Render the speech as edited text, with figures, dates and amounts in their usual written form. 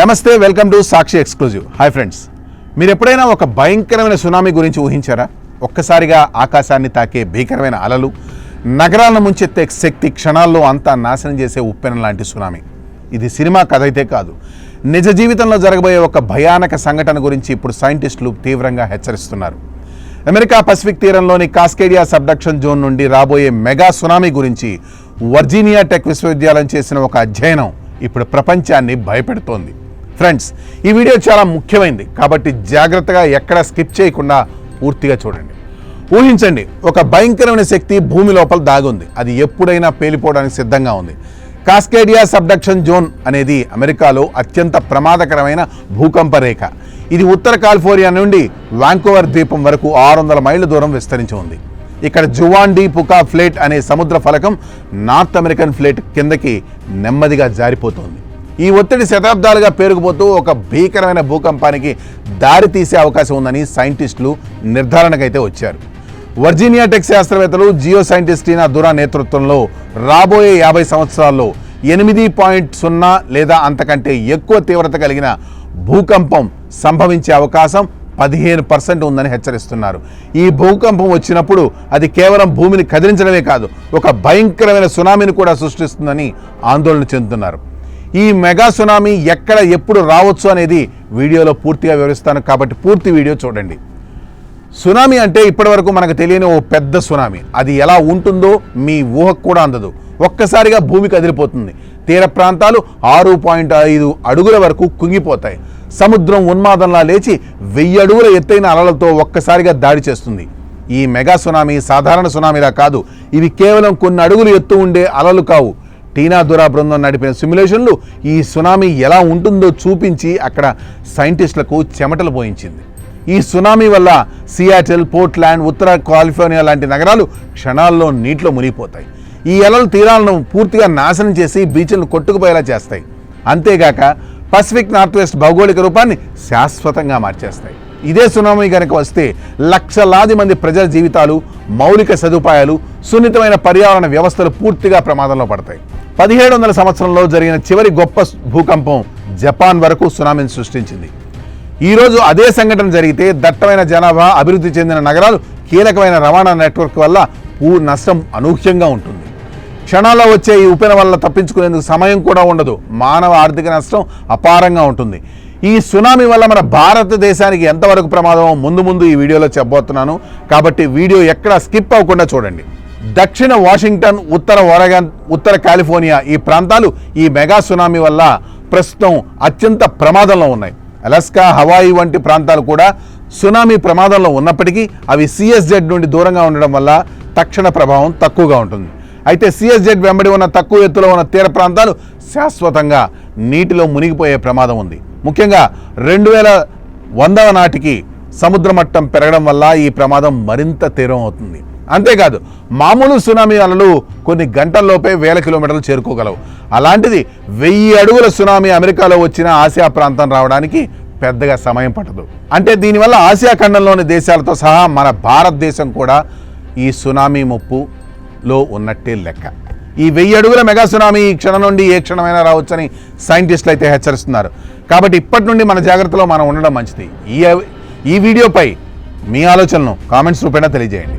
నమస్తే, welcome to Sakshi exclusive. Hi friends, మీరు ఎప్పుడైనా ఒక భయంకరమైన సునామీ గురించి ఊహించారా? ఒక్కసారిగా ఆకాశాన్ని తాకే భీకరమైన అలలు, నగరాలను ముంచెత్తే శక్తి, క్షణాల్లో అంతా నాశనం చేసే ఉప్పెన లాంటి సునామీ. ఇది సినిమా కథ అయితే కాదు, నిజ జీవితంలో జరగబోయే ఒక భయానక సంఘటన గురించి ఇప్పుడు సైంటిస్టులు తీవ్రంగా హెచ్చరిస్తున్నారు. అమెరికా పసిఫిక్ తీరంలోని కాస్కేడియా సబ్డక్షన్ జోన్ నుండి రాబోయే మెగా సునామీ గురించి వర్జీనియా టెక్ విశ్వవిద్యాలయం చేసిన ఒక అధ్యయనం ఇప్పుడు ప్రపంచాన్ని భయపెడుతోంది. ఫ్రెండ్స్, ఈ వీడియో చాలా ముఖ్యమైనది కాబట్టి జాగ్రత్తగా ఎక్కడ స్కిప్ చేయకుండా పూర్తిగా చూడండి. ఊహించండి, ఒక భయంకరమైన శక్తి భూమి లోపల దాగుంది. అది ఎప్పుడైనా పేలిపోవడానికి సిద్ధంగా ఉంది. కాస్కేడియా సబ్డక్షన్ జోన్ అనేది అమెరికాలో అత్యంత ప్రమాదకరమైన భూకంప రేఖ. ఇది ఉత్తర కాలిఫోర్నియా నుండి వాంకోవర్ ద్వీపం వరకు 600 మైళ్ళ దూరం విస్తరించి ఉంది. ఇక్కడ జువాన్ డి పుకా ఫ్లేట్ అనే సముద్ర ఫలకం నార్త్ అమెరికన్ ఫ్లేట్ కిందకి నెమ్మదిగా జారిపోతుంది. ఈ ఒత్తిడి శతాబ్దాలుగా పేరుకుపోతూ ఒక భీకరమైన భూకంపానికి దారి తీసే అవకాశం ఉందని సైంటిస్టులు నిర్ధారణకైతే వచ్చారు. వర్జీనియా టెక్ శాస్త్రవేత్తలు జియో సైంటిస్ట్ టీనా దురా నేతృత్వంలో రాబోయే 50 సంవత్సరాల్లో 8.0 లేదా అంతకంటే ఎక్కువ తీవ్రత కలిగిన భూకంపం సంభవించే అవకాశం 15% ఉందని హెచ్చరిస్తున్నారు. ఈ భూకంపం వచ్చినప్పుడు అది కేవలం భూమిని కదిలించడమే కాదు, ఒక భయంకరమైన సునామీని కూడా సృష్టిస్తుందని ఆందోళన చెందుతున్నారు. ఈ మెగా సునామీ ఎక్కడ ఎప్పుడు రావచ్చు అనేది వీడియోలో పూర్తిగా వివరిస్తాను, కాబట్టి పూర్తి వీడియో చూడండి. సునామీ అంటే ఇప్పటివరకు మనకు తెలియని ఓ పెద్ద సునామీ. అది ఎలా ఉంటుందో మీ ఊహకు కూడా అందదు. ఒక్కసారిగా భూమి కదిలిపోతుంది. తీర ప్రాంతాలు 6.5 అడుగుల వరకు కుంగిపోతాయి. సముద్రం ఉన్మాదంలా లేచి 1000 అడుగుల ఎత్తైన అలలతో ఒక్కసారిగా దాడి చేస్తుంది. ఈ మెగా సునామీ సాధారణ సునామీలా కాదు. ఇవి కేవలం కొన్ని అడుగులు ఎత్తు ఉండే అలలు కావు. టీనా దురా బృందం నడిపిన సిమ్యులేషన్లు ఈ సునామీ ఎలా ఉంటుందో చూపించి అక్కడ సైంటిస్టులకు చెమటలు పోయించింది. ఈ సునామీ వల్ల సియాటిల్, పోర్ట్లాండ్, ఉత్తర కాలిఫోర్నియా లాంటి నగరాలు క్షణాల్లో నీటిలో మునిగిపోతాయి. ఈ అలలు తీరాలను పూర్తిగా నాశనం చేసి బీచ్లను కొట్టుకుపోయేలా చేస్తాయి. అంతేగాక పసిఫిక్ నార్త్ వెస్ట్ భౌగోళిక రూపాన్ని శాశ్వతంగా మార్చేస్తాయి. ఇదే సునామీ కనుక వస్తే లక్షలాది మంది ప్రజల జీవితాలు, మౌలిక సదుపాయాలు, సున్నితమైన పర్యావరణ వ్యవస్థలు పూర్తిగా ప్రమాదంలో పడతాయి. 1700 సంవత్సరంలో జరిగిన చివరి గొప్ప భూకంపం జపాన్ వరకు సునామీని సృష్టించింది. ఈరోజు అదే సంఘటన జరిగితే దట్టమైన జనాభా, అభివృద్ధి చెందిన నగరాలు, కీలకమైన రవాణా నెట్వర్క్ వల్ల నష్టం అనూహ్యంగా ఉంటుంది. క్షణాల్లో వచ్చే ఈ ఉపేన వల్ల తప్పించుకునేందుకు సమయం కూడా ఉండదు. మానవ ఆర్థిక నష్టం అపారంగా ఉంటుంది. ఈ సునామీ వల్ల మన భారతదేశానికి ఎంతవరకు ప్రమాదమో ముందు ఈ వీడియోలో చెప్పబోతున్నాను, కాబట్టి వీడియో ఎక్కడ స్కిప్ అవ్వకుండా చూడండి. దక్షిణ వాషింగ్టన్, ఉత్తర ఒరెగాన్, ఉత్తర కాలిఫోర్నియా ఈ ప్రాంతాలు ఈ మెగా సునామీ వల్ల ప్రస్తుతం అత్యంత ప్రమాదంలో ఉన్నాయి. అలాస్కా, హవాయి వంటి ప్రాంతాలు కూడా సునామీ ప్రమాదంలో ఉన్నప్పటికీ అవి CSZ నుండి దూరంగా ఉండడం వల్ల తక్షణ ప్రభావం తక్కువగా ఉంటుంది. అయితే CSZ వెంబడి ఉన్న తక్కువ ఎత్తులో ఉన్న తీర ప్రాంతాలు శాశ్వతంగా నీటిలో మునిగిపోయే ప్రమాదం ఉంది. ముఖ్యంగా 2100 నాటికి సముద్ర మట్టం పెరగడం వల్ల ఈ ప్రమాదం మరింత తీవ్రం అవుతుంది. అంతేకాదు, మామూలు సునామీ అలలు కొన్ని గంటల్లోపే 1000 కిలోమీటర్లు చేరుకోగలవు. అలాంటిది 1000 అడుగుల సునామీ అమెరికాలో వచ్చిన ఆసియా ప్రాంతం రావడానికి పెద్దగా సమయం పట్టదు. అంటే దీనివల్ల ఆసియా ఖండంలోని దేశాలతో సహా మన భారతదేశం కూడా ఈ సునామీ ముప్పులో ఉన్నట్టే లెక్క. ఈ 1000 అడుగుల మెగా సునామీ ఈ క్షణం నుండి ఏ క్షణమైనా రావచ్చని సైంటిస్టులు అయితే హెచ్చరిస్తున్నారు. కాబట్టి ఇప్పటి నుండి మన జాగ్రత్తలో మనం ఉండడం మంచిది. ఈ వీడియోపై మీ ఆలోచనలను కామెంట్స్ రూపేణా తెలియజేయండి.